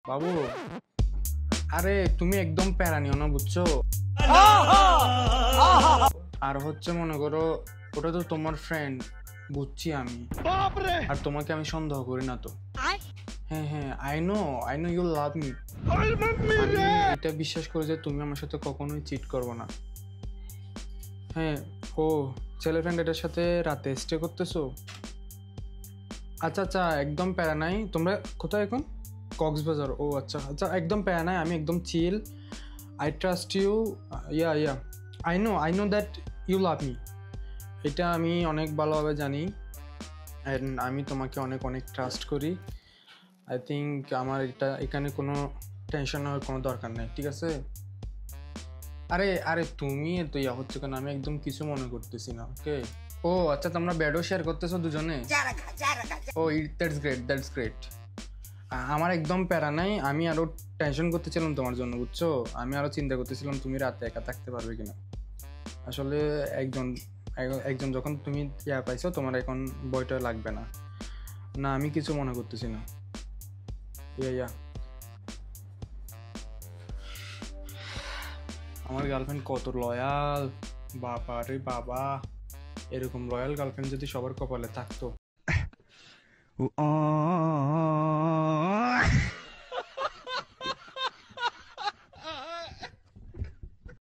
বাবু, আরে তুমি একদম প্যারা নিও না, বুঝছো? আর হচ্ছে মনে করো ওটা তো তোমার ফ্রেন্ড, বুঝছি আমি, আর তোমাকে আমি সন্দেহ করি না তো। হ্যাঁ হ্যাঁ, I know you love me. আমি এটা বিশ্বাস করি যে তুমি আমার সাথে কখনোই চিট করবে না। হ্যাঁ। ও, ছেলে ফ্রেন্ড এটার সাথে রাতে স্টে করতেছো? আচ্ছা আচ্ছা, একদম প্যারা নাই। তোমরা কোথায় এখন? কক্সবাজার। ও আচ্ছা আচ্ছা, একদম প্যারা নাই, আমি একদম chill. I trust you. Yeah I know that you love me. এটা আমি অনেক ভালোভাবে জানি, অ্যান্ড আমি তোমাকে অনেক অনেক ট্রাস্ট করি। আই থিঙ্ক আমার এখানে কোনো টেনশন নেওয়ার কোনো দরকার নেই, ঠিক আছে? আরে আরে তুমি তো হচ্ছে কেন, আমি একদম কিছু মনে করতেছি না, ওকে? ও আচ্ছা, তোমরা বেডও শেয়ার করতেছো দুজনে? ও, দ্যাটস গ্রেট। আমার একদম প্যারা নাই, আমি আরো টেনশন করতেছিলাম তোমার জন্য, বুঝছো? আমি আরো চিন্তা করতেছিলাম তুমি রাতে একা থাকতে পারবে কিনা। আসলে একজন একজন যখন তুমি পাইছো, তোমার এখন বয়টা লাগবে না। না, আমি কিছু মনে করতেছি না। ইয়া আমার গার্লফ্রেন্ড কত লয়াল, বাবা রে বাবা! এরকম লয়াল গার্লফ্রেন্ড যদি সবার কপালে থাকতো।